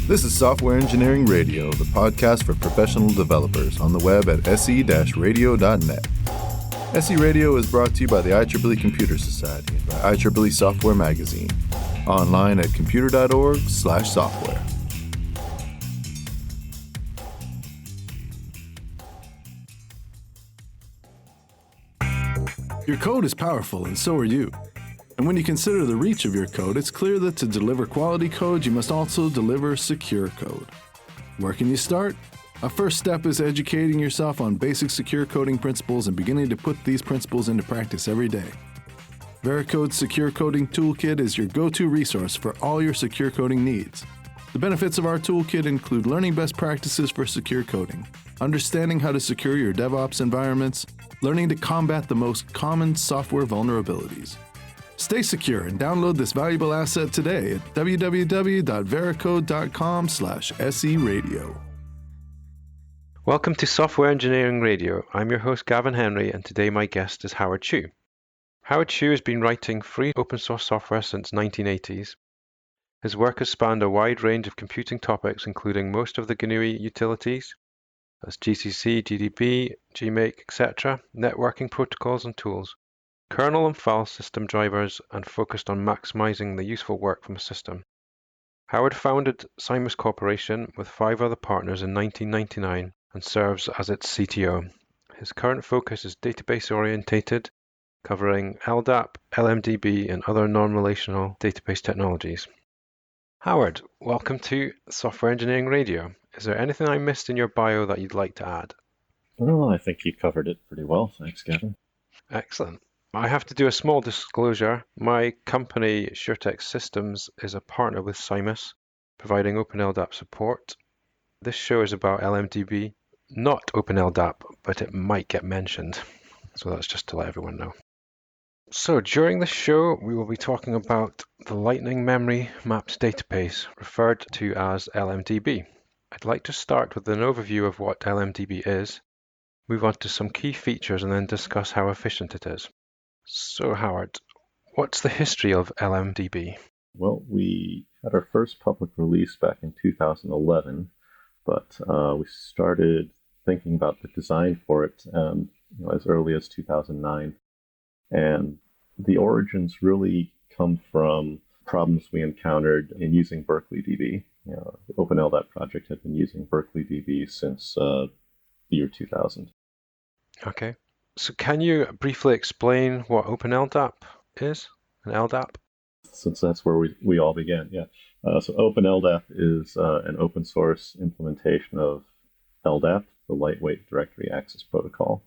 This is Software Engineering Radio, the podcast for professional developers on the web at se-radio.net. SE Radio is brought to you by the IEEE Computer Society and by IEEE Software Magazine. Online at computer.org/software. Your code is powerful, and so are you. And when you consider the reach of your code, it's clear that to deliver quality code, you must also deliver secure code. Where can you start? A first step is educating yourself on basic secure coding principles and beginning to put these principles into practice every day. Vericode's Secure Coding Toolkit is your go-to resource for all your secure coding needs. The benefits of our toolkit include learning best practices for secure coding, understanding how to secure your DevOps environments, learning to combat the most common software vulnerabilities. Stay secure and download this valuable asset today at www.vericode.com/SERadio. Welcome to Software Engineering Radio. I'm your host Gavin Henry, and today my guest is Howard Chu. Howard Chu has been writing free open source software since the 1980s. His work has spanned a wide range of computing topics, including most of the GNU utilities, that's GCC, GDB, GMake, etc., networking protocols and tools, kernel and file system drivers, and focused on maximizing the useful work from a system. Howard founded Symas Corporation with 5 other partners in 1999 and serves as its CTO. His current focus is database-orientated, covering LDAP, LMDB, and other non-relational database technologies. Howard, welcome to Software Engineering Radio. Is there anything I missed in your bio that you'd like to add? Well, I think you covered it pretty well. Thanks, Gavin. Excellent. I have to do a small disclosure. My company, SureText Systems, is a partner with Symas, providing OpenLDAP support. This show is about LMDB, not OpenLDAP, but it might get mentioned. So that's just to let everyone know. So during this show, we will be talking about the Lightning Memory Mapped Database, referred to as LMDB. I'd like to start with an overview of what LMDB is, move on to some key features, and then discuss how efficient it is. So Howard, what's the history of LMDB? Well, we had our first public release back in 2011, but we started thinking about the design for it as early as 2009. And the origins really come from problems we encountered in using Berkeley DB. The OpenLDAP project had been using Berkeley DB since the year 2000. Okay. So can you briefly explain what OpenLDAP is, an LDAP? Since that's where we all began, yeah. So OpenLDAP is an open source implementation of LDAP, the Lightweight Directory Access Protocol.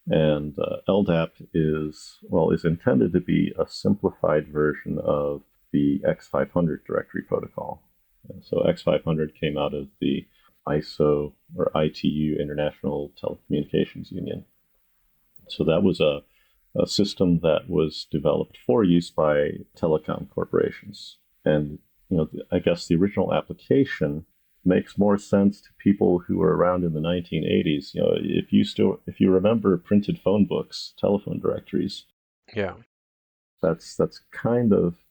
And LDAP is intended to be a simplified version of the X500 directory protocol. And so X500 came out of the ISO or ITU, International Telecommunications Union. So that was a system that was developed for use by telecom corporations. And I guess the original application makes more sense to people who were around in the 1980s. If you remember printed phone books, telephone directories. Yeah. That's kind of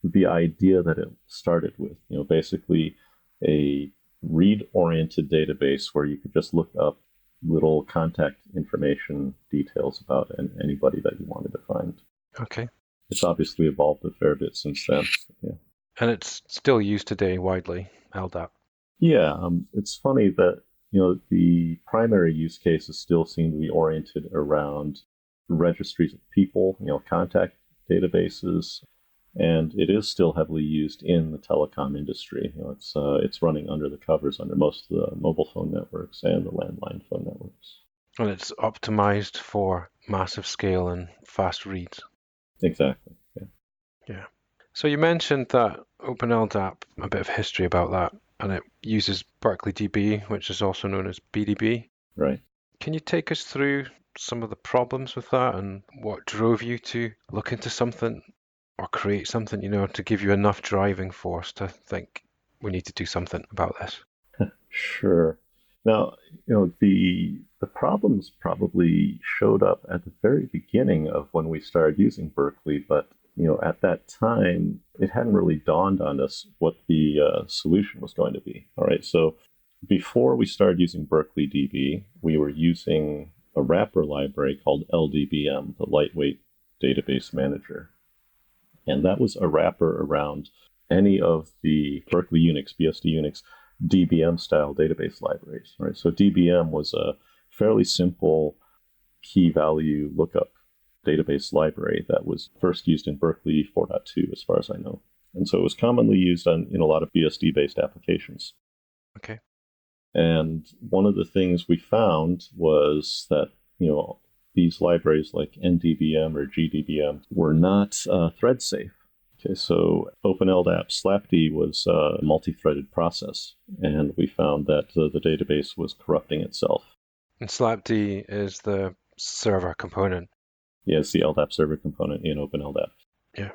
the idea that it started with. Basically a read-oriented database where you could just look up little contact information details about anybody that you wanted to find. Okay. It's obviously evolved a fair bit since then. Yeah. And it's still used today widely, LDAP. Yeah, it's funny that the primary use cases still seem to be oriented around registries of people, contact databases, and it is still heavily used in the telecom industry. It's running under the covers under most of the mobile phone networks and the landline phone networks. And it's optimized for massive scale and fast reads. Exactly. Yeah. Yeah. So you mentioned that OpenLDAP, a bit of history about that. And it uses Berkeley DB, which is also known as BDB. Right. Can you take us through some of the problems with that and what drove you to look into something or create something, to give you enough driving force to think we need to do something about this? Sure. Now, the problems probably showed up at the very beginning of when we started using Berkeley, but at that time, it hadn't really dawned on us what the solution was going to be. All right, so before we started using Berkeley DB, we were using a wrapper library called LDBM, the Lightweight Database Manager. And that was a wrapper around any of the Berkeley Unix, BSD Unix, DBM style database libraries. Right? So DBM was a fairly simple key value lookup database library that was first used in Berkeley 4.2, as far as I know. And so it was commonly used in a lot of BSD-based applications. Okay. And one of the things we found was that, these libraries like NDBM or GDBM were not thread safe. Okay, so OpenLDAP slapd was a multi-threaded process, and we found that the database was corrupting itself. And slapd is the server component. Yeah, it's the LDAP server component in OpenLDAP. Yeah.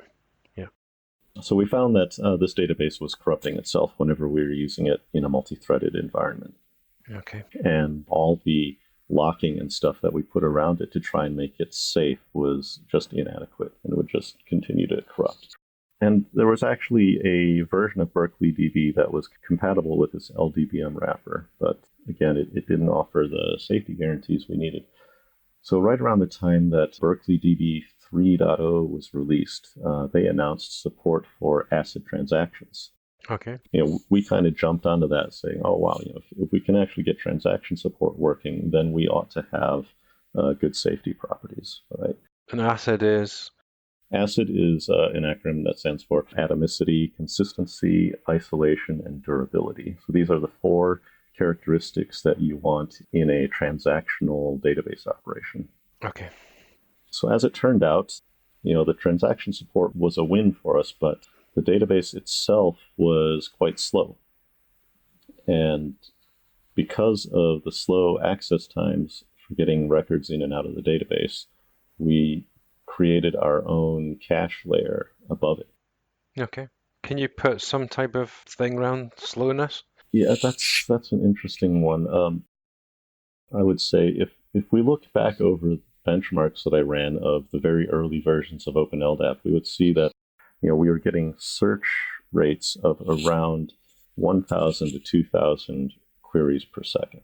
So we found that this database was corrupting itself whenever we were using it in a multi-threaded environment. Okay. And all the locking and stuff that we put around it to try and make it safe was just inadequate and would just continue to corrupt. And there was actually a version of Berkeley DB that was compatible with this LDBM wrapper, but again, it didn't offer the safety guarantees we needed. So right around the time that Berkeley DB 3.0 was released, they announced support for ACID transactions. Okay. We kind of jumped onto that saying, oh, wow, if we can actually get transaction support working, then we ought to have good safety properties, right? And ACID is? ACID is an acronym that stands for atomicity, consistency, isolation, and durability. So these are the 4 characteristics that you want in a transactional database operation. Okay. So as it turned out, the transaction support was a win for us, but the database itself was quite slow. And because of the slow access times for getting records in and out of the database, we created our own cache layer above it. Okay. Can you put some type of thing around slowness? Yeah, that's an interesting one. I would say if we look back over benchmarks that I ran of the very early versions of OpenLDAP, we would see that we were getting search rates of around 1,000 to 2,000 queries per second.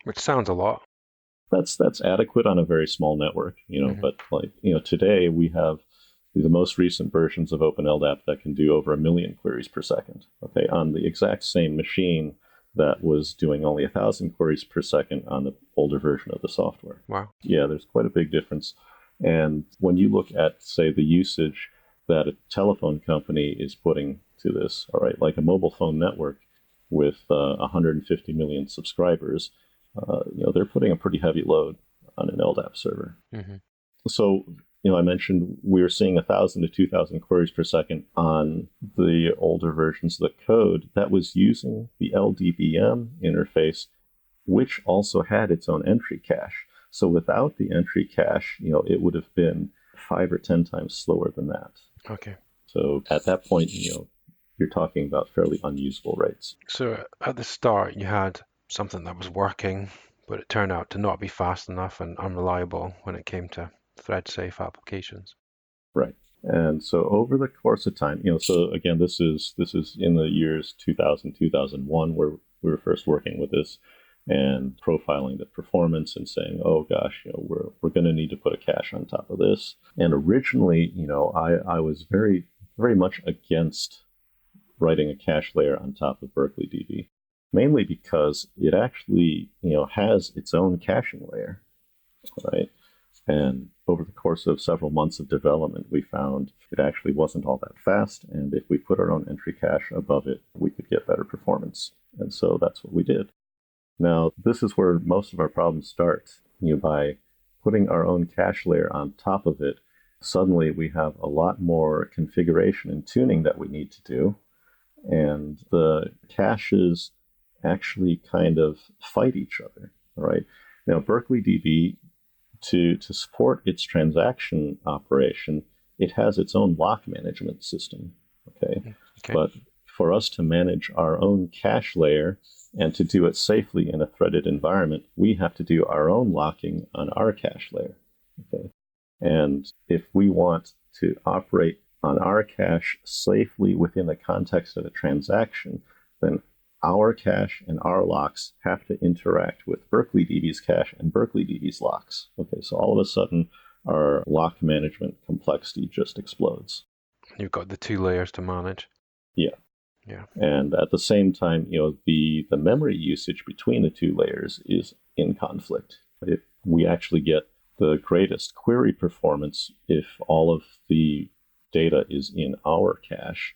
Which sounds a lot. That's adequate on a very small network, but today we have the most recent versions of OpenLDAP that can do over 1 million queries per second, okay, on the exact same machine that was doing only 1,000 queries per second on the older version of the software. Wow. Yeah, there's quite a big difference. And when you look at, say, the usage that a telephone company is putting to this, all right, like a mobile phone network with 150 million subscribers, they're putting a pretty heavy load on an LDAP server. Mm-hmm. So, I mentioned we were seeing 1,000 to 2,000 queries per second on the older versions of the code that was using the LDBM interface, which also had its own entry cache. So without the entry cache, it would have been 5 or 10 times slower than that. Okay. So at that point, you're talking about fairly unusable rates. So at the start, you had something that was working, but it turned out to not be fast enough and unreliable when it came to thread-safe applications. Right. And so over the course of time, so again, this is in the years 2000, 2001, where we were first working with this and profiling the performance and saying, oh gosh, we're going to need to put a cache on top of this. And originally, I was very, very much against writing a cache layer on top of Berkeley DB, mainly because it actually, has its own caching layer, right? And over the course of several months of development, we found it actually wasn't all that fast. And if we put our own entry cache above it, we could get better performance. And so that's what we did. Now, this is where most of our problems start. By putting our own cache layer on top of it, suddenly we have a lot more configuration and tuning that we need to do. And the caches actually kind of fight each other, all right? Now, Berkeley DB, to support its transaction operation, it has its own lock management system, okay? But for us to manage our own cache layer and to do it safely in a threaded environment, we have to do our own locking on our cache layer, okay? And if we want to operate on our cache safely within the context of a transaction, then our cache and our locks have to interact with Berkeley DB's cache and Berkeley DB's locks. Okay, so all of a sudden, our lock management complexity just explodes. You've got the two layers to manage. Yeah. Yeah. And at the same time, the memory usage between the two layers is in conflict. We actually get the greatest query performance if all of the data is in our cache.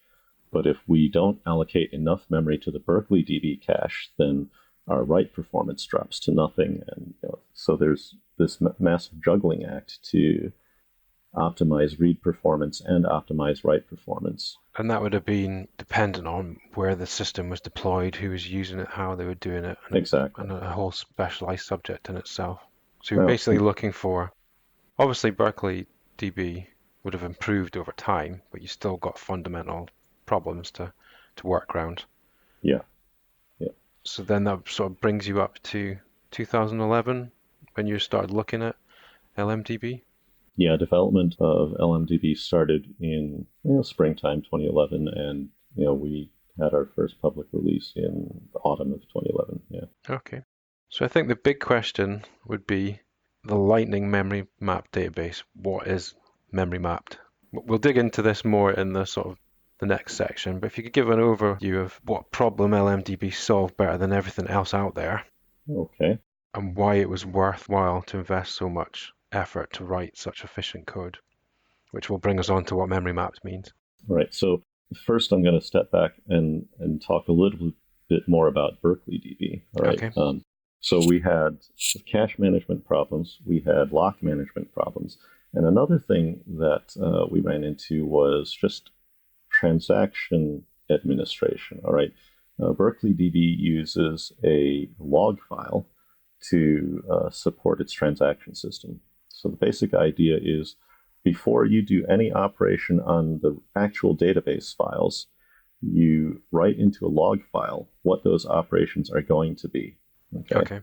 But if we don't allocate enough memory to the Berkeley DB cache, then our write performance drops to nothing. And so there's this massive juggling act to optimize read performance and optimize write performance. And that would have been dependent on where the system was deployed, who was using it, how they were doing it. Exactly. And a whole specialized subject in itself. So you're basically looking for, obviously Berkeley DB would have improved over time, but you still got fundamental problems to work around. Yeah. So then that sort of brings you up to 2011 when you started looking at LMDB? Yeah, development of LMDB started in springtime 2011, and we had our first public release in the autumn of 2011. Yeah. Okay. So I think the big question would be the Lightning memory map database. What is memory mapped? We'll dig into this more in the sort of the next section, but if you could give an overview of what problem LMDB solved better than everything else out there. Okay. And why it was worthwhile to invest so much effort to write such efficient code, which will bring us on to what memory mapped means. Right. So first I'm going to step back and talk a little bit more about Berkeley DB. All right. Okay. So we had cache management problems, we had lock management problems, and another thing that we ran into was just transaction administration. All right. Berkeley DB uses a log file to support its transaction system. So the basic idea is before you do any operation on the actual database files, you write into a log file what those operations are going to be. Okay.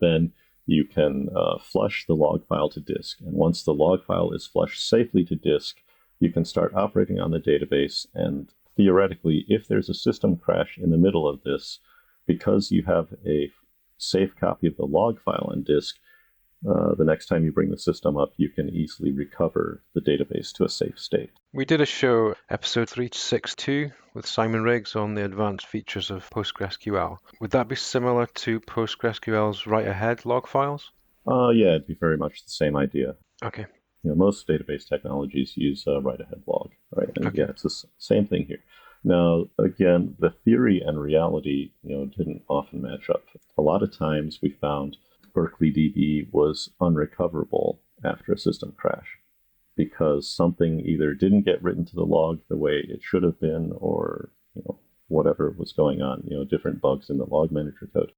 Then you can flush the log file to disk. And once the log file is flushed safely to disk, you can start operating on the database. And theoretically, if there's a system crash in the middle of this, because you have a safe copy of the log file on disk, the next time you bring the system up, you can easily recover the database to a safe state. We did a show, episode 362, with Simon Riggs on the advanced features of PostgreSQL. Would that be similar to PostgreSQL's write-ahead log files? Yeah, it'd be very much the same idea. Okay. Most database technologies use write-ahead log, right? And again, it's the same thing here. Now, again, the theory and reality, didn't often match up. A lot of times we found Berkeley DB was unrecoverable after a system crash because something either didn't get written to the log the way it should have been, or whatever was going on, different bugs in the log manager code.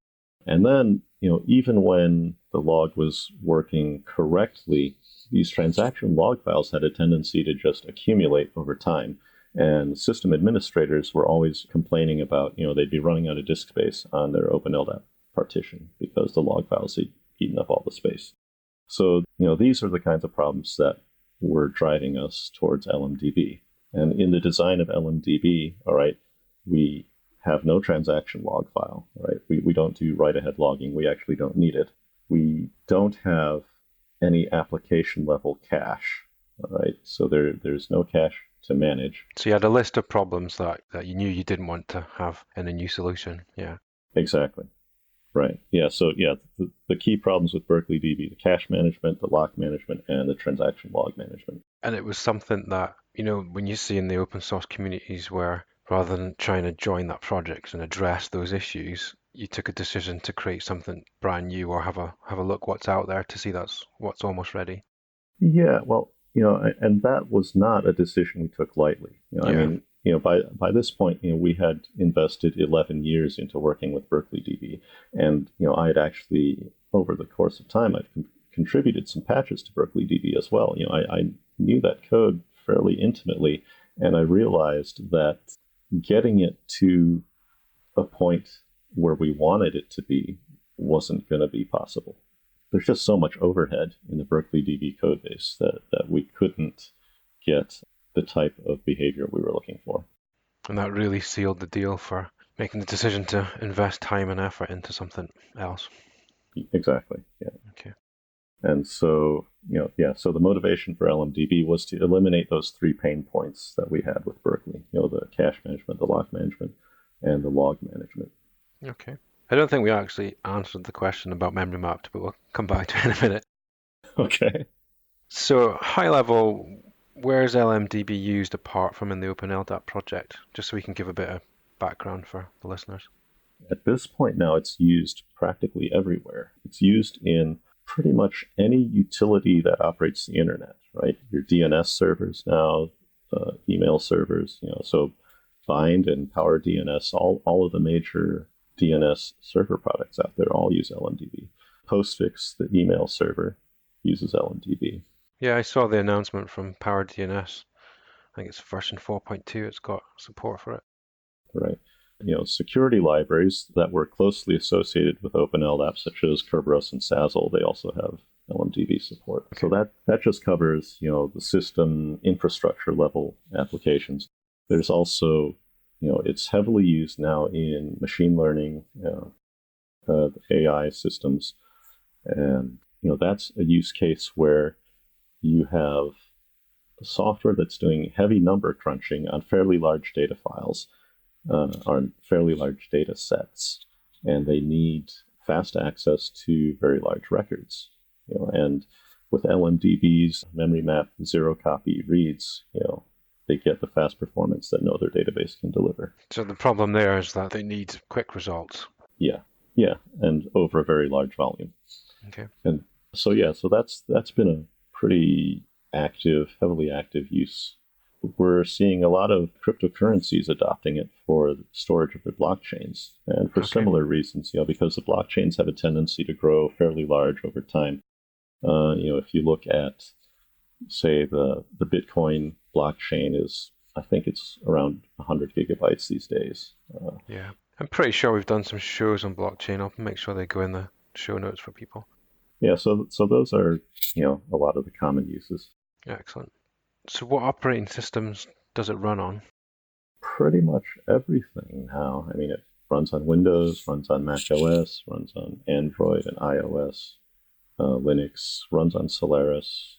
And then, even when the log was working correctly, these transaction log files had a tendency to just accumulate over time. And system administrators were always complaining about, they'd be running out of disk space on their OpenLDAP partition because the log files had eaten up all the space. So, these are the kinds of problems that were driving us towards LMDB. And in the design of LMDB, all right, we have no transaction log file, right? We don't do write-ahead logging. We actually don't need it. We don't have any application level cache, all right? So there's no cache to manage. So you had a list of problems that you knew you didn't want to have in a new solution. Yeah. Exactly. Right. Yeah. So the key problems with Berkeley DB, the cache management, the lock management, and the transaction log management. And it was something that, when you see in the open source communities where rather than trying to join that project and address those issues, you took a decision to create something brand new or have a look what's out there to see that's what's almost ready. Yeah. Well, and that was not a decision we took lightly. I mean, by this point, we had invested 11 years into working with Berkeley DB, and I had actually, over the course of time, I've contributed some patches to Berkeley DB as well. I knew that code fairly intimately, and I realized that getting it to a point where we wanted it to be wasn't going to be possible. There's just so much overhead in the Berkeley DB code base that we couldn't get the type of behavior we were looking for. And that really sealed the deal for making the decision to invest time and effort into something else. Exactly, yeah. Okay. And so, so the motivation for LMDB was to eliminate those 3 pain points that we had with Berkeley, the cache management, the lock management, and the log management. Okay. I don't think we actually answered the question about Memorymapped, but we'll come back to it in a minute. Okay. So, high level, where is LMDB used apart from in the OpenLDAP project? Just so we can give a bit of background for the listeners. At this point now, it's used practically everywhere. It's used in pretty much any utility that operates the internet, right? Your DNS servers now, email servers, so Bind and Power DNS, all of the major DNS server products out there all use LMDB. Postfix, the email server, uses LMDB. Yeah, I saw the announcement from Power DNS. I think it's version 4.2. It's got support for it. Right. Security libraries that were closely associated with OpenLDAP, such as Kerberos and Sazzle, they also have LMDB support. Okay. So that just covers, the system infrastructure level applications. There's also, it's heavily used now in machine learning, AI systems. And, that's a use case where you have software that's doing heavy number crunching on fairly large data files, on fairly large data sets, and they need fast access to very large records. And with LMDB's memory map zero copy reads, they get the fast performance that no other database can deliver. So the problem there is that they need quick results. Yeah, and over a very large volume. Okay. And so that's been a pretty heavily active use. We're seeing a lot of cryptocurrencies adopting it for storage of their blockchains, and for similar reasons, because the blockchains have a tendency to grow fairly large over time. If you look at, say, the Bitcoin blockchain I think it's around 100 gigabytes these days. Yeah, I'm pretty sure we've done some shows on blockchain. I'll make sure they go in the show notes for people. Yeah, so those are, a lot of the common uses. Excellent. So what operating systems does it run on? Pretty much everything now. I mean, it runs on Windows, runs on Mac OS, runs on Android and iOS, Linux, runs on Solaris.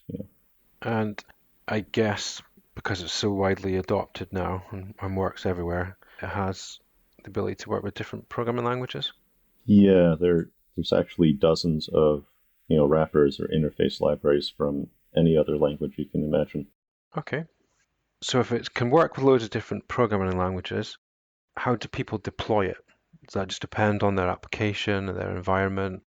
And I guess because it's so widely adopted now and works everywhere, it has the ability to work with different programming languages? Yeah, there's actually dozens of, wrappers or interface libraries from any other language you can imagine. Okay. So if it can work with loads of different programming languages, how do people deploy it? Does that just depend on their application and their environment?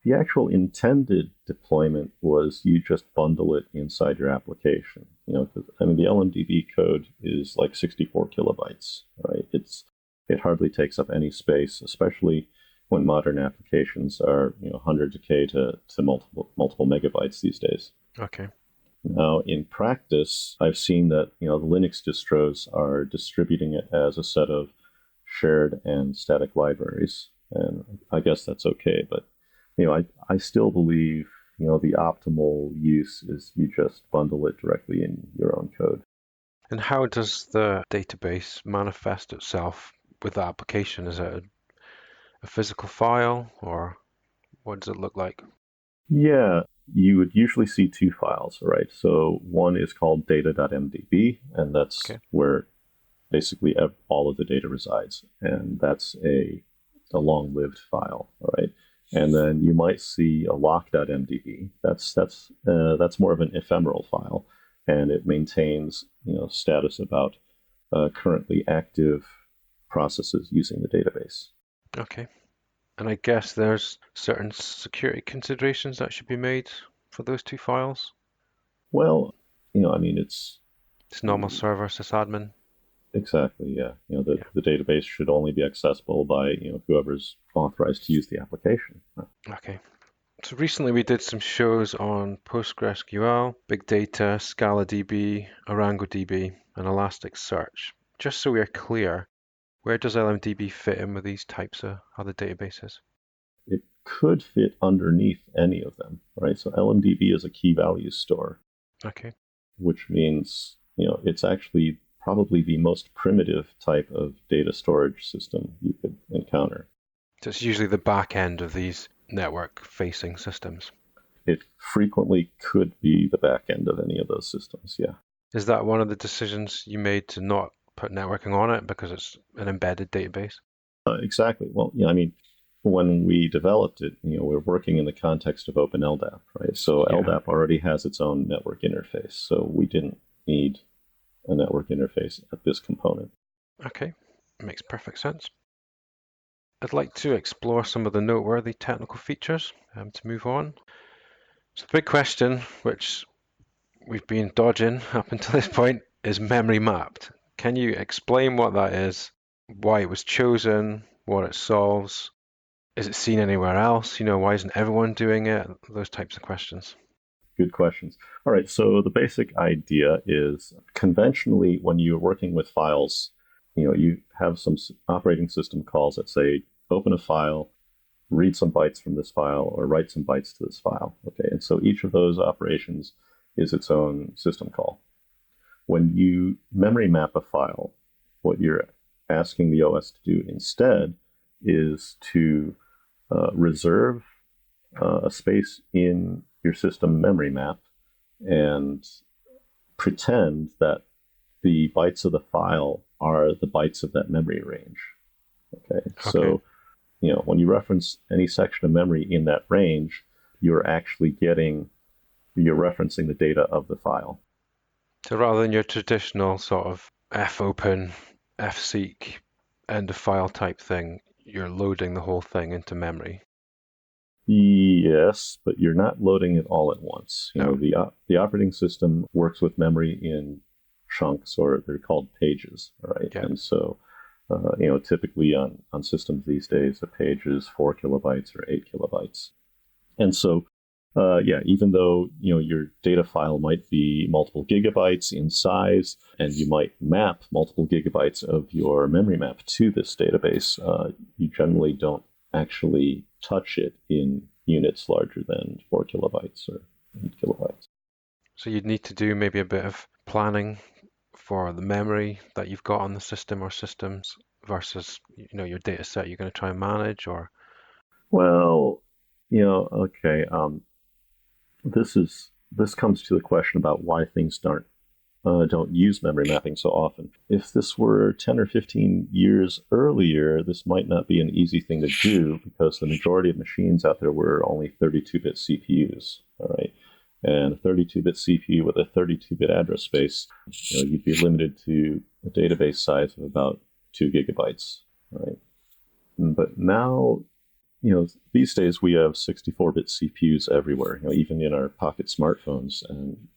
The actual intended deployment was you just bundle it inside your application. The LMDB code is like 64 kilobytes, right? It hardly takes up any space, especially when modern applications are, hundreds of K to multiple megabytes these days. Okay. Now, in practice, I've seen that, the Linux distros are distributing it as a set of shared and static libraries. And I guess that's okay. But, I still believe, the optimal use is you just bundle it directly in your own code. And how does the database manifest itself with the application? Is it a physical file, or what does it look like? Yeah, you would usually see 2 files, right? So one is called data.mdb, and that's where basically all of the data resides. And that's a long-lived file, all right? And then you might see a lock.mdb. That's more of an ephemeral file, and it maintains, status about currently active processes using the database. Okay. And I guess there's certain security considerations that should be made for those 2 files? Well, it's normal server sysadmin. Exactly, yeah. The database should only be accessible by, whoever's authorized to use the application. Okay. So recently we did some shows on PostgreSQL, Big Data, ScalaDB, OrangoDB, and Elasticsearch. Just so we are clear, where does LMDB fit in with these types of other databases? It could fit underneath any of them, right? So LMDB is a key value store. Okay. Which means, it's actually probably the most primitive type of data storage system you could encounter. So it's usually the back end of these network-facing systems. It frequently could be the back end of any of those systems, yeah. Is that one of the decisions you made to not put networking on it because it's an embedded database? Exactly. Well, when we developed it, we're working in the context of OpenLDAP, right? So Yeah. LDAP already has its own network interface, so we didn't need a network interface at this component. Okay, makes perfect sense. I'd like to explore some of the noteworthy technical features to move on. So the big question, which we've been dodging up until this point, is memory mapped. Can you explain what that is, why it was chosen, what it solves? Is it seen anywhere else? Why isn't everyone doing it? Those types of questions. Good questions. All right, so the basic idea is conventionally when you're working with files, you have some operating system calls that say, open a file, read some bytes from this file, or write some bytes to this file. Okay, and so each of those operations is its own system call. When you memory map a file, what you're asking the OS to do instead is to reserve a space in your system memory map and pretend that the bytes of the file are the bytes of that memory range. Okay. So, when you reference any section of memory in that range, you're referencing the data of the file. So rather than your traditional sort of fopen, fseek, end of file type thing, you're loading the whole thing into memory. Yes, but you're not loading it all at once. No. The operating system works with memory in chunks, or they're called pages, right? Yeah. And so, typically on systems these days, a page is 4 kilobytes or 8 kilobytes. And so, even though your data file might be multiple gigabytes in size, and you might map multiple gigabytes of your memory map to this database, you generally don't actually touch it in units larger than 4 kilobytes or 8 kilobytes. So you'd need to do maybe a bit of planning for the memory that you've got on the system or systems versus your data set you're going to try and manage, or? Well, okay. This comes to the question about why things don't use memory mapping so often. If this were 10 or 15 years earlier, this might not be an easy thing to do because the majority of machines out there were only 32-bit CPUs, all right? And a 32-bit CPU with a 32-bit address space, you'd be limited to a database size of about 2 gigabytes, right? But now, these days we have 64-bit CPUs everywhere, even in our pocket smartphones. And,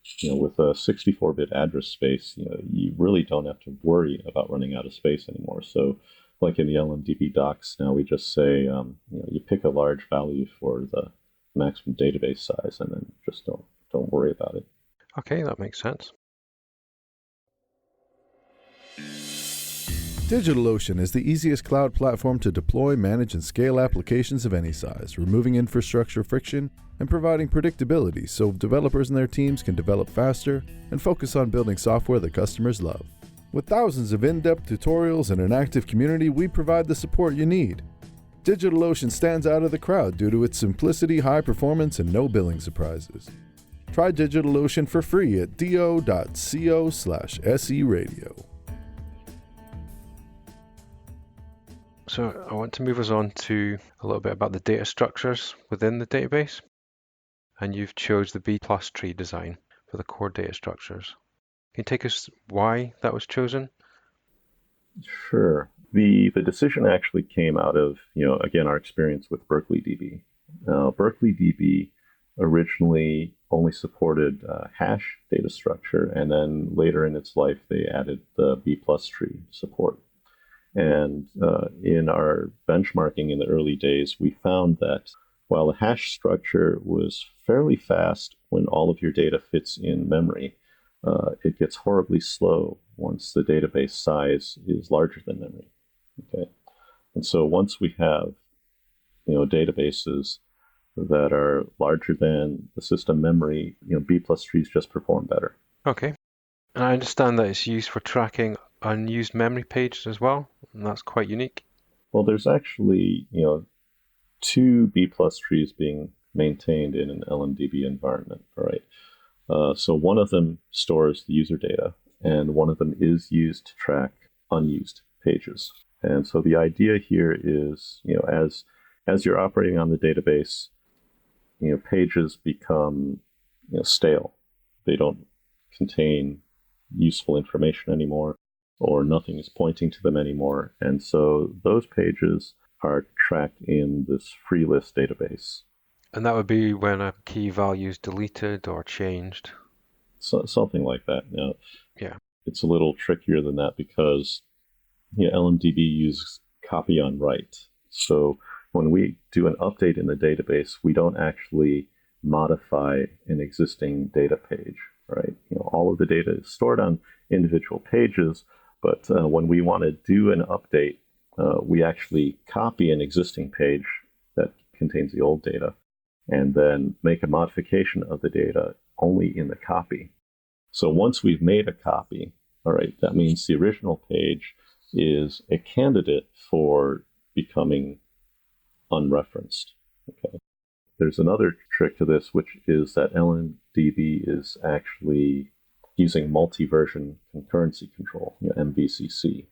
with a 64-bit address space, you really don't have to worry about running out of space anymore. So like in the LMDB docs, now we just say, you pick a large value for the maximum database size and then just don't worry about it. Okay, that makes sense. DigitalOcean is the easiest cloud platform to deploy, manage, and scale applications of any size, removing infrastructure friction and providing predictability so developers and their teams can develop faster and focus on building software that customers love. With thousands of in-depth tutorials and an active community, we provide the support you need. DigitalOcean stands out of the crowd due to its simplicity, high performance, and no billing surprises. Try DigitalOcean for free at do.co/SERadio. So I want to move us on to a little bit about the data structures within the database. And you've chose the B+ tree design for the core data structures. Can you take us why that was chosen? Sure. The decision actually came out of, again, our experience with Berkeley DB. Berkeley DB originally only supported hash data structure, and then later in its life, they added the B+ tree support. And in our benchmarking in the early days, we found that while the hash structure was fairly fast when all of your data fits in memory, it gets horribly slow once the database size is larger than memory. Okay, and so once we have, databases that are larger than the system memory, B+ trees just perform better. Okay. And I understand that it's used for tracking unused memory pages as well, and that's quite unique. Well, there's actually, two B plus trees being maintained in an LMDB environment, right? So one of them stores the user data, and one of them is used to track unused pages. And so the idea here is, as you're operating on the database, pages become stale. They don't contain useful information anymore, or nothing is pointing to them anymore. And so those pages are tracked in this free list database. And that would be when a key value is deleted or changed. So, something like that. Now, Yeah. it's a little trickier than that because LMDB uses Copyonwrite. So when we do an update in the database, we don't actually modify an existing data page, right? All of the data is stored on individual pages, but when we want to do an update, we actually copy an existing page that contains the old data and then make a modification of the data only in the copy. So once we've made a copy, all right, that means the original page is a candidate for becoming unreferenced. Okay. There's another trick to this, which is that LMDB is actually using multi-version concurrency control, MVCC.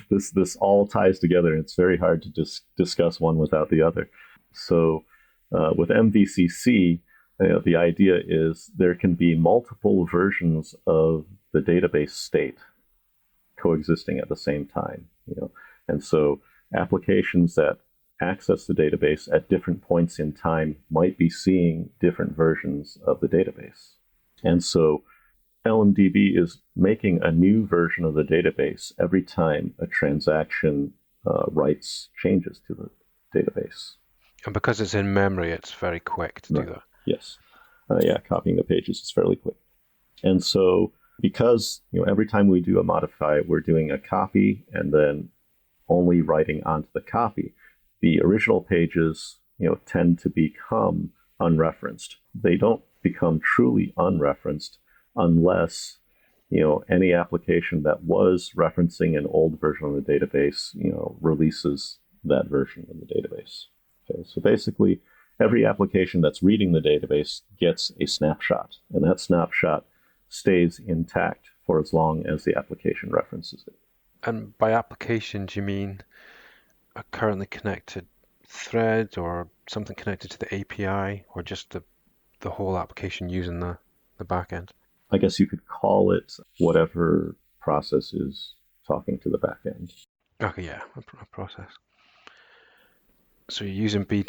This all ties together, and it's very hard to discuss one without the other. So with MVCC, the idea is there can be multiple versions of the database state coexisting at the same time. And so applications that access the database at different points in time might be seeing different versions of the database. And so LMDB is making a new version of the database every time a transaction writes changes to the database. And because it's in memory, it's very quick to do that. Yes. Copying the pages is fairly quick. And so because every time we do a modify, we're doing a copy and then only writing onto the copy, the original pages tend to become unreferenced. They don't become truly unreferenced unless any application that was referencing an old version of the database releases that version of the database. Okay, so basically every application that's reading the database gets a snapshot, and that snapshot stays intact for as long as the application references it. And by application, do you mean a currently connected thread or something connected to the API, or just the whole application using the backend? I guess you could call it whatever process is talking to the backend. Okay, yeah, a process. So you're using B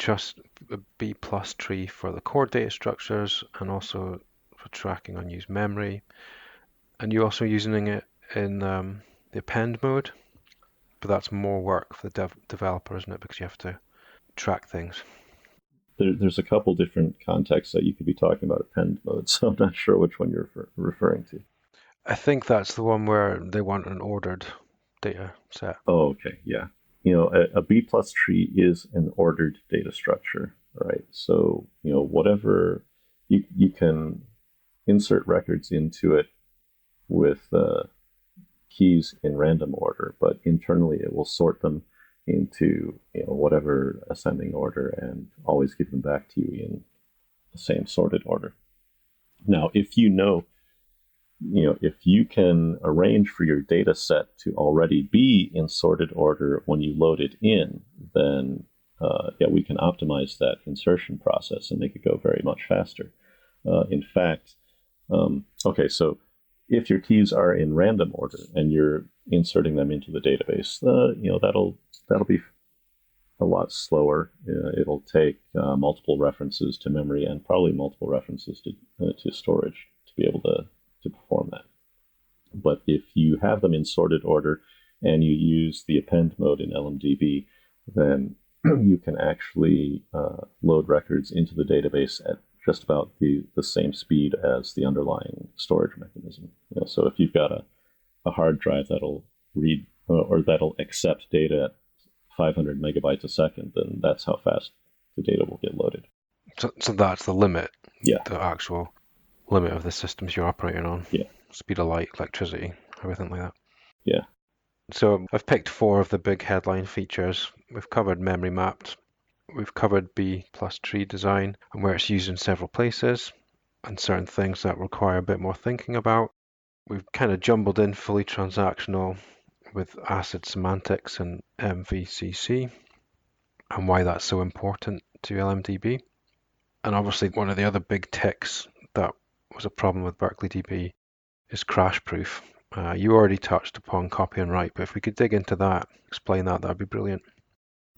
plus tree for the core data structures and also for tracking unused memory. And you're also using it in the append mode, but that's more work for the developer, isn't it? Because you have to track things. There's a couple different contexts that you could be talking about append mode, so I'm not sure which one you're referring to. I think that's the one where they want an ordered data set. Oh, okay, yeah. A B plus tree is an ordered data structure, right? So, whatever you can insert records into it with keys in random order, but internally it will sort them into whatever ascending order and always give them back to you in the same sorted order. Now, if if you can arrange for your data set to already be in sorted order when you load it in, then we can optimize that insertion process and make it go very much faster. In fact, so if your keys are in random order and you're inserting them into the database, that'll be a lot slower. It'll take multiple references to memory and probably multiple references to storage to be able to perform that. But if you have them in sorted order and you use the append mode in LMDB, then you can actually load records into the database at just about the same speed as the underlying storage mechanism. So if you've got a hard drive that'll read or that'll accept data at 500 megabytes a second, then that's how fast the data will get loaded. So that's the limit. Yeah. The actual limit of the systems you're operating on. Yeah. speed of light, electricity, everything like that. Yeah. So I've picked 4 of the big headline features. We've covered memory mapped, we've covered B plus tree design and where it's used in several places, and certain things that require a bit more thinking about. We've kind of jumbled in fully transactional with ACID semantics and MVCC and why that's so important to LMDB. And obviously one of the other big ticks that was a problem with Berkeley DB is crash proof. You already touched upon Copyonwrite, but if we could dig into that, explain that, that'd be brilliant.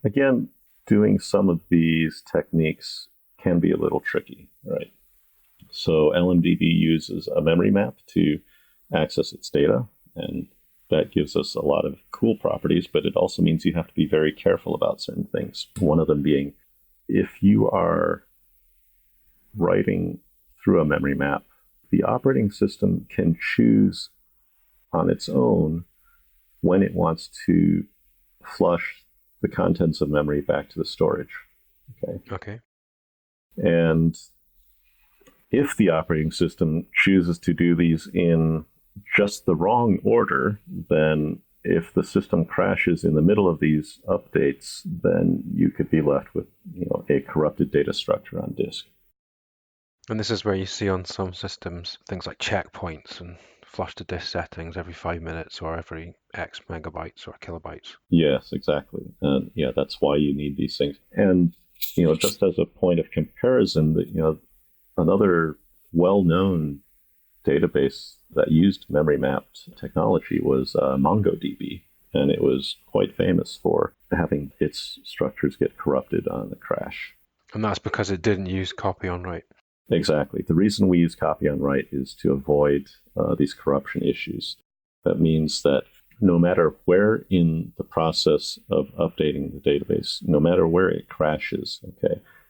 Again, doing some of these techniques can be a little tricky, right? So LMDB uses a memory map to access its data, and that gives us a lot of cool properties, but it also means you have to be very careful about certain things. One of them being, if you are writing through a memory map, the operating system can choose on its own when it wants to flush the contents of memory back to the storage. Okay. And if the operating system chooses to do these in just the wrong order, then if the system crashes in the middle of these updates, then you could be left with, a corrupted data structure on disk. And this is where you see on some systems things like checkpoints and flush to disk settings every 5 minutes or every X megabytes or kilobytes. Yes, exactly. And that's why you need these things. And, just as a point of comparison, another well-known database that used memory mapped technology was MongoDB. And it was quite famous for having its structures get corrupted on a crash. And that's because it didn't use Copyonwrite. Exactly. The reason we use Copyonwrite is to avoid these corruption issues. That means that no matter where in the process of updating the database, no matter where it crashes,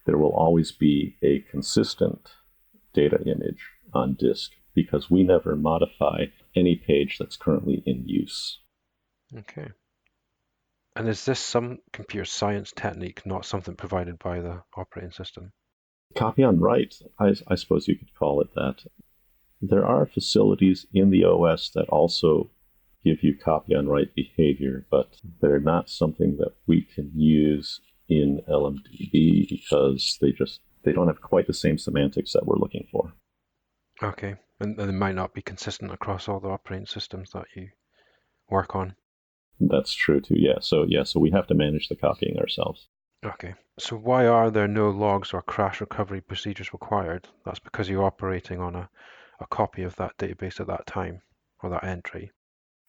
there will always be a consistent data image on disk because we never modify any page that's currently in use. Okay. And is this some computer science technique, not something provided by the operating system? Copyonwrite, I suppose you could call it that. There are facilities in the OS that also give you copyonwrite behavior, but they're not something that we can use in LMDB because they don't have quite the same semantics that we're looking for. Okay, and they might not be consistent across all the operating systems that you work on. That's true too, yeah. So we have to manage the copying ourselves. Okay, so why are there no logs or crash recovery procedures required? That's because you're operating on a copy of that database at that time, or that entry.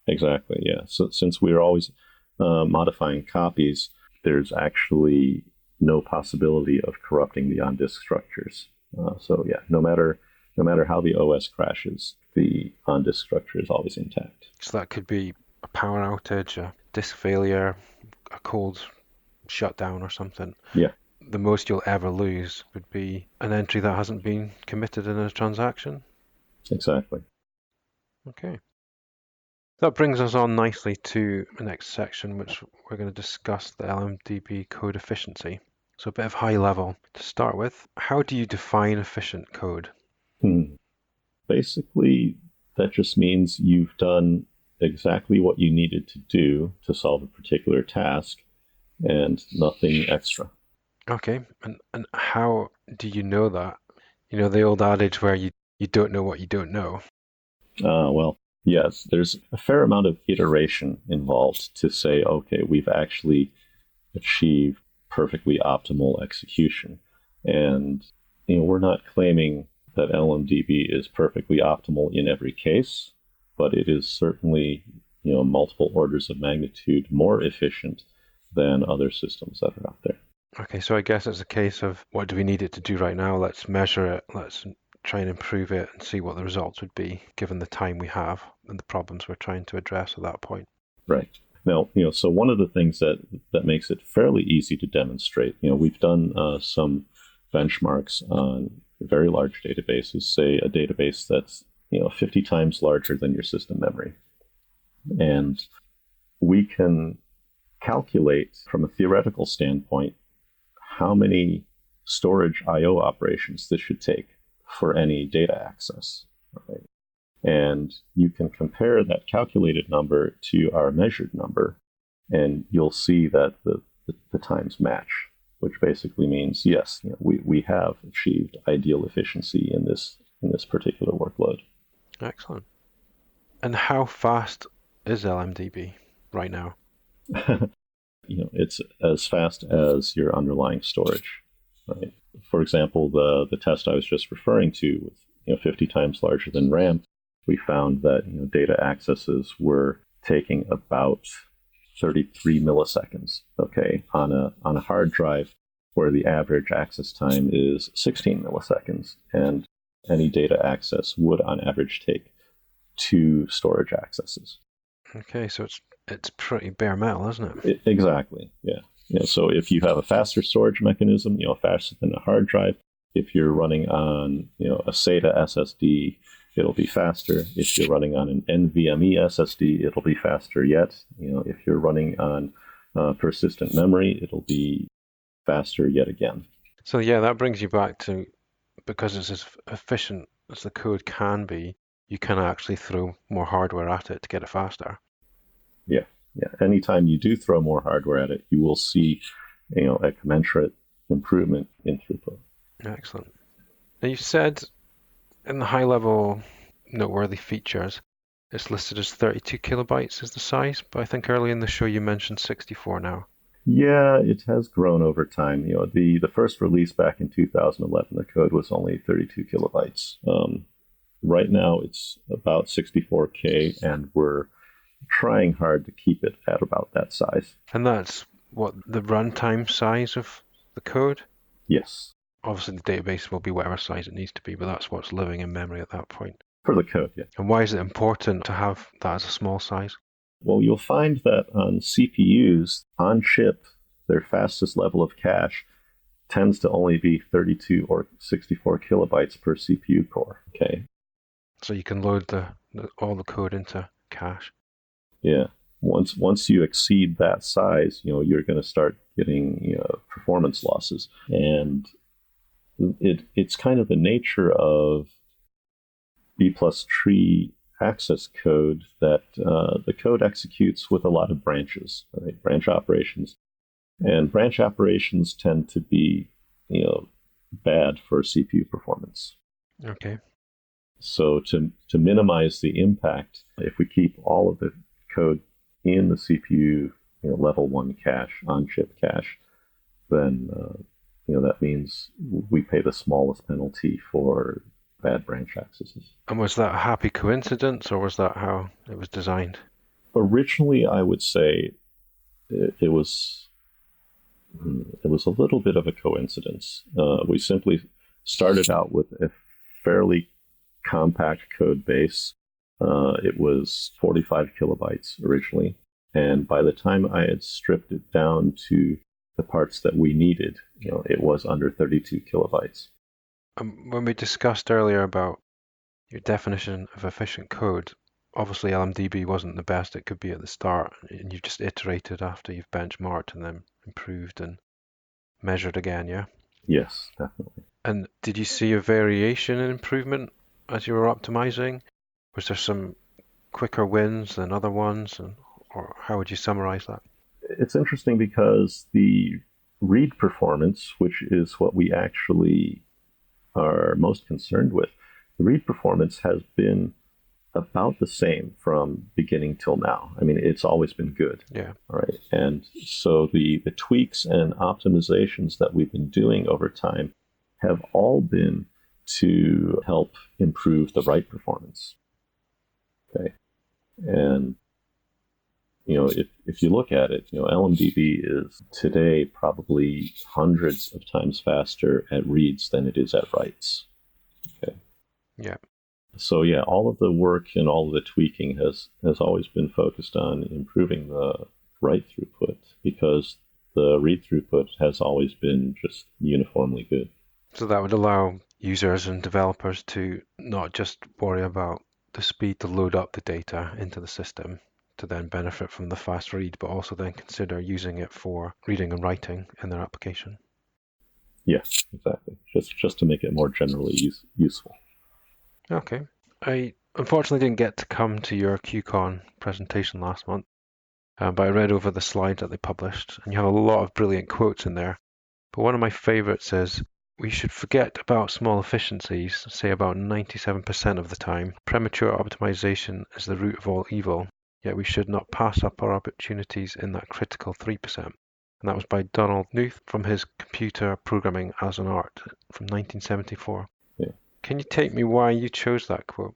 Exactly, yeah. So since we're always modifying copies, there's actually no possibility of corrupting the on-disk structures. No matter how the OS crashes, the on-disk structure is always intact. So that could be a power outage, a disk failure, a cold shutdown or something. Yeah. The most you'll ever lose would be an entry that hasn't been committed in a transaction. Exactly. Okay. That brings us on nicely to the next section, which we're going to discuss the LMDB code efficiency. So a bit of high level. To start with, how do you define efficient code? Basically, that just means you've done exactly what you needed to do to solve a particular task and nothing extra. Okay, and how do you know that? The old adage where you don't know what you don't know. Well, yes, there's a fair amount of iteration involved to say, okay, we've actually achieved perfectly optimal execution. And, we're not claiming that LMDB is perfectly optimal in every case, but it is certainly, multiple orders of magnitude more efficient than other systems that are out there. Okay, so I guess it's a case of what do we need it to do right now? Let's measure it. Let's try and improve it and see what the results would be given the time we have and the problems we're trying to address at that point. Right. Now, so one of the things that makes it fairly easy to demonstrate, we've done some benchmarks on very large databases, say a database that's 50 times larger than your system memory. And we can calculate from a theoretical standpoint how many storage I/O operations this should take for any data access. Right? And you can compare that calculated number to our measured number, and you'll see that the times match, which basically means, yes, we have achieved ideal efficiency in this particular workload. Excellent. And how fast is LMDB right now? It's as fast as your underlying storage, right? For example, the test I was just referring to with 50 times larger than RAM, we found that data accesses were taking about 33 milliseconds, okay, on a hard drive where the average access time is 16 milliseconds, and any data access would on average take 2 storage accesses. Okay, so it's pretty bare metal, isn't it? Exactly, yeah. So if you have a faster storage mechanism, faster than a hard drive, if you're running on a SATA SSD, it'll be faster. If you're running on an NVMe SSD, it'll be faster yet. If you're running on persistent memory, it'll be faster yet again. So yeah, that brings you back to, because it's as efficient as the code can be, you can actually throw more hardware at it to get it faster. Yeah. Anytime you do throw more hardware at it, you will see a commensurate improvement in throughput. Excellent. Now you said in the high-level noteworthy features, it's listed as 32 kilobytes is the size, but I think early in the show you mentioned 64 now. Yeah, it has grown over time. The first release back in 2011, the code was only 32 kilobytes. Right now, it's about 64K, and we're trying hard to keep it at about that size. And that's what, the runtime size of the code? Yes. Obviously, the database will be whatever size it needs to be, but that's what's living in memory at that point. For the code, yeah. And why is it important to have that as a small size? Well, you'll find that on CPUs, on chip, their fastest level of cache tends to only be 32 or 64 kilobytes per CPU core. Okay. So you can load all the code into cache. Yeah. Once you exceed that size, you're going to start getting performance losses, and it's kind of the nature of B+tree access code that the code executes with a lot of branches, right? Branch operations. And branch operations tend to be, bad for CPU performance. Okay. So to minimize the impact, if we keep all of the code in the CPU, level 1 cache, on-chip cache, then that means we pay the smallest penalty for bad branch accesses. And was that a happy coincidence, or was that how it was designed? Originally, I would say it was a little bit of a coincidence. We simply started out with a fairly compact code base. It was 45 kilobytes originally, and by the time I had stripped it down to the parts that we needed, it was under 32 kilobytes. When we discussed earlier about your definition of efficient code, obviously LMDB wasn't the best it could be at the start, and you've just iterated after you've benchmarked and then improved and measured again, yeah? Yes, definitely. And did you see a variation in improvement as you were optimizing? Was there some quicker wins than other ones, or how would you summarize that? It's interesting because the read performance, which is what we actually are most concerned with, the read performance has been about the same from beginning till now. I mean, it's always been good. Yeah. All right. And so the tweaks and optimizations that we've been doing over time have all been to help improve the write performance. Okay. And if you look at it, LMDB is today probably hundreds of times faster at reads than it is at writes. Okay. Yeah. So yeah, all of the work and all of the tweaking has always been focused on improving the write throughput, because the read throughput has always been just uniformly good. So that would allow users and developers to not just worry about the speed to load up the data into the system to then benefit from the fast read, but also then consider using it for reading and writing in their application. Yes, exactly. Just to make it more generally useful. Okay. I unfortunately didn't get to come to your QCon presentation last month, but I read over the slides that they published, and you have a lot of brilliant quotes in there. But one of my favorites is, we should forget about small efficiencies, say about 97% of the time. Premature optimization is the root of all evil, yet we should not pass up our opportunities in that critical 3%. And that was by Donald Knuth from his Computer Programming as an Art from 1974. Yeah. Can you take me why you chose that quote?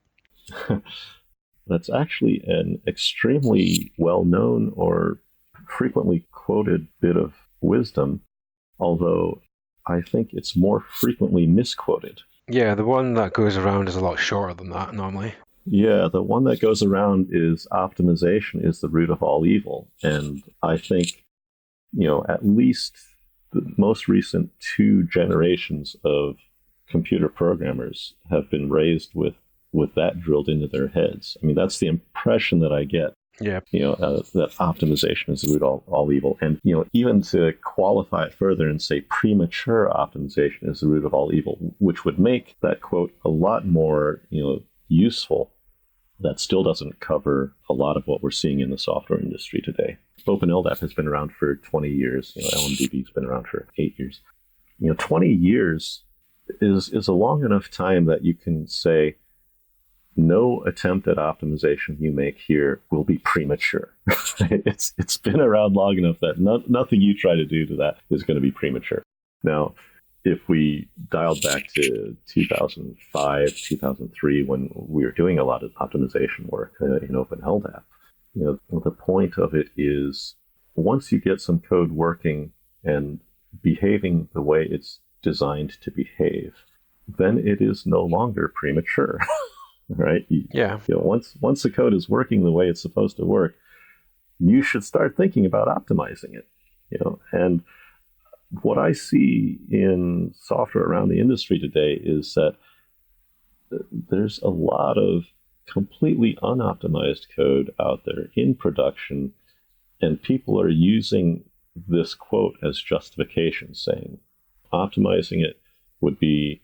That's actually an extremely well-known or frequently quoted bit of wisdom, although I think it's more frequently misquoted. Yeah, the one that goes around is a lot shorter than that normally. Yeah, the one that goes around is optimization is the root of all evil. And I think, at least the most recent 2 generations of computer programmers have been raised with that drilled into their heads. I mean, that's the impression that I get. Yeah. That optimization is the root of all evil. And, even to qualify it further and say premature optimization is the root of all evil, which would make that quote a lot more, useful. That still doesn't cover a lot of what we're seeing in the software industry today. OpenLDAP has been around for 20 years. LMDB has been around for 8 years. 20 years is a long enough time that you can say, no attempt at optimization you make here will be premature. It's been around long enough that nothing you try to do to that is going to be premature. Now, if we dialed back to 2005, 2003, when we were doing a lot of optimization work in OpenLDAP, the point of it is, once you get some code working and behaving the way it's designed to behave, then it is no longer premature. Right? Once the code is working the way it's supposed to work, you should start thinking about optimizing it. And what I see in software around the industry today is that there's a lot of completely unoptimized code out there in production, and people are using this quote as justification, saying optimizing it would be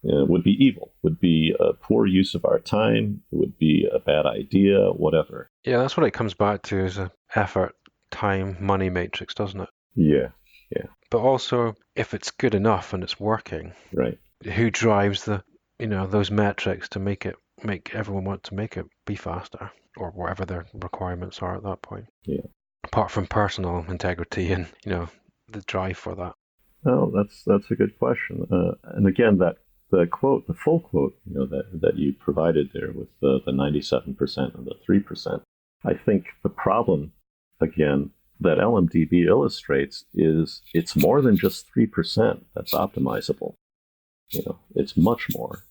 evil, would be a poor use of our time, it would be a bad idea, whatever. Yeah, that's what it comes back to, is an effort, time, money matrix, doesn't it? Yeah. But also, if it's good enough and it's working, right? Who drives those metrics to make everyone want to make it be faster, or whatever their requirements are at that point? Yeah. Apart from personal integrity and the drive for that. Oh, that's a good question. And again, the quote, the full quote, that you provided there with the 97% and the 3%. I think the problem, again, that LMDB illustrates is it's more than just 3% that's optimizable. It's much more.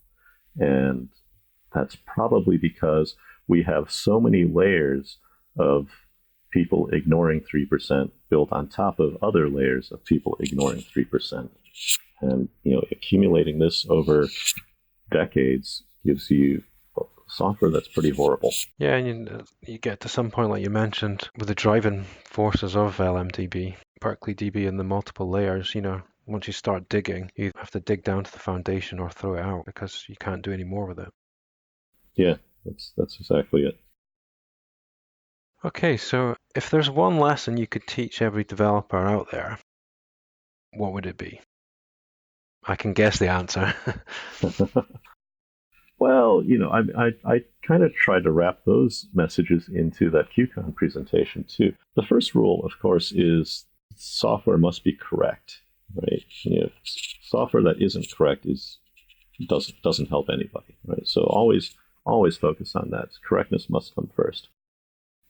And that's probably because we have so many layers of people ignoring 3% built on top of other layers of people ignoring 3%. And, accumulating this over decades gives you software that's pretty horrible. Yeah, and you get to some point, like you mentioned, with the driving forces of LMDB, Berkeley DB, and the multiple layers, once you start digging, you have to dig down to the foundation or throw it out because you can't do any more with it. Yeah, that's exactly it. Okay, so if there's one lesson you could teach every developer out there, what would it be? I can guess the answer. Well, I kind of tried to wrap those messages into that QCon presentation too. The first rule, of course, is software must be correct, right? Software that isn't correct doesn't help anybody, right? So always focus on that. Correctness must come first.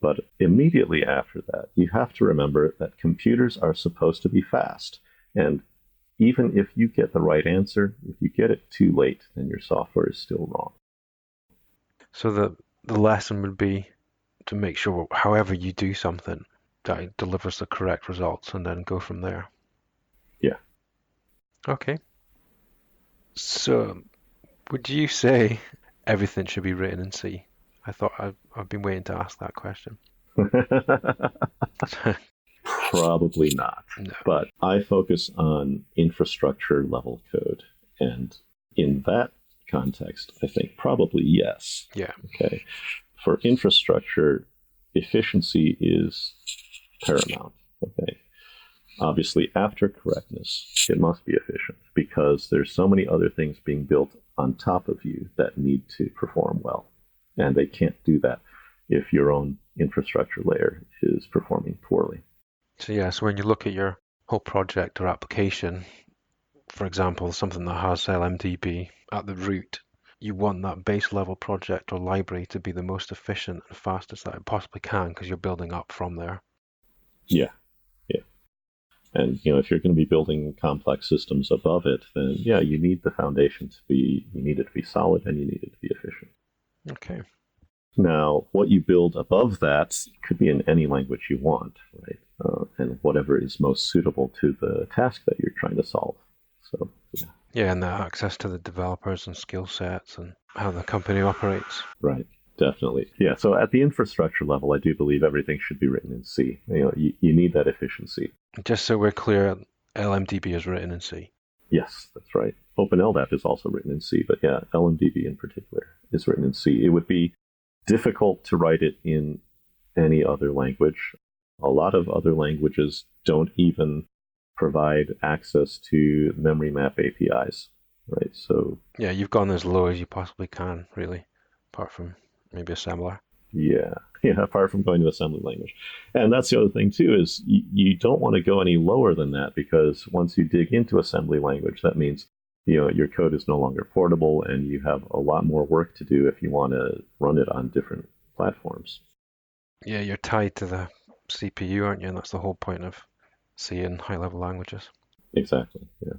But immediately after that, you have to remember that computers are supposed to be fast. And even if you get the right answer, if you get it too late, then your software is still wrong. So the lesson would be to make sure, however you do something, that it delivers the correct results, and then go from there. Yeah. Okay. So would you say everything should be written in C? I thought I've been waiting to ask that question. Probably not. No. But I focus on infrastructure level code. And in that context, I think probably yes. Yeah. Okay. For infrastructure, efficiency is paramount. Okay. Obviously, after correctness, it must be efficient because there's so many other things being built on top of you that need to perform well. And they can't do that if your own infrastructure layer is performing poorly. So when you look at your whole project or application, for example, something that has LMDB at the root, you want that base level project or library to be the most efficient and fastest that it possibly can because you're building up from there. Yeah. And if you're going to be building complex systems above it, then you need the foundation you need it to be solid and you need it to be efficient. Okay. Now, what you build above that could be in any language you want, right? And whatever is most suitable to the task that you're trying to solve. So, yeah. Yeah, and the access to the developers and skill sets and how the company operates. Right. Definitely. Yeah. So at the infrastructure level, I do believe everything should be written in C. You need that efficiency. Just so we're clear, LMDB is written in C. Yes, that's right. OpenLDAP is also written in C, but LMDB in particular is written in C. It would be difficult to write it in any other language. A lot of other languages don't even provide access to memory map APIs, right? So yeah, you've gone as low as you possibly can, really, apart from maybe assembler. Yeah, apart from going to assembly language. And that's the other thing, too, is you don't want to go any lower than that because once you dig into assembly language, that means your code is no longer portable and you have a lot more work to do if you want to run it on different platforms. Yeah, you're tied to the CPU, aren't you? And that's the whole point of C in high-level languages. Exactly, yeah.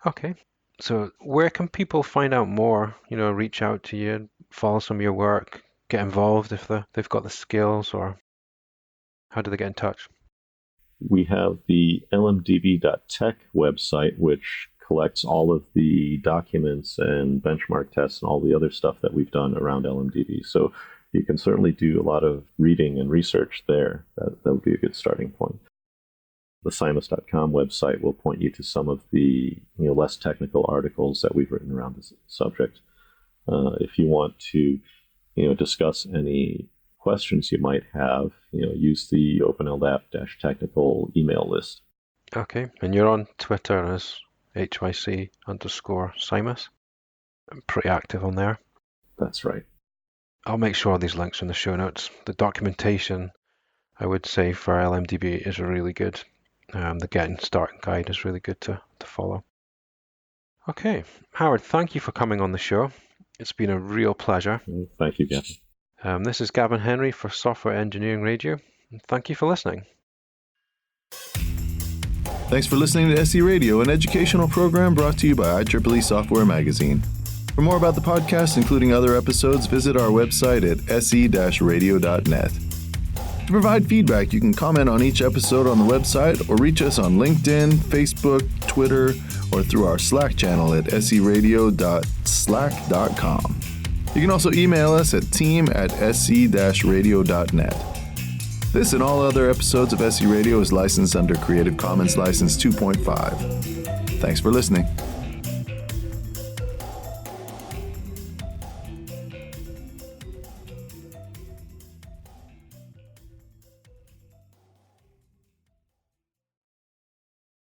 Okay. So where can people find out more, reach out to you, follow some of your work, get involved if they've got the skills, or how do they get in touch? We have the lmdb.tech website, which collects all of the documents and benchmark tests and all the other stuff that we've done around LMDB. So you can certainly do a lot of reading and research there. That would be a good starting point. The Symas.com website will point you to some of the less technical articles that we've written around this subject. If you want to discuss any questions you might have, use the OpenLDAP-technical email list. Okay, and you're on Twitter as HYC_Symas. I'm pretty active on there. That's right. I'll make sure these links are in the show notes. The documentation, I would say, for LMDB is really good. The Getting Started guide is really good to follow. Okay, Howard, thank you for coming on the show. It's been a real pleasure. Thank you, Gavin. This is Gavin Henry for Software Engineering Radio. And thank you for listening. Thanks for listening to SE Radio, an educational program brought to you by IEEE Software Magazine. For more about the podcast, including other episodes, visit our website at se-radio.net. To provide feedback, you can comment on each episode on the website or reach us on LinkedIn, Facebook, Twitter, or through our Slack channel at seradio.slack.com. You can also email us at team@se-radio.net. This and all other episodes of SE Radio is licensed under Creative Commons License 2.5. Thanks for listening.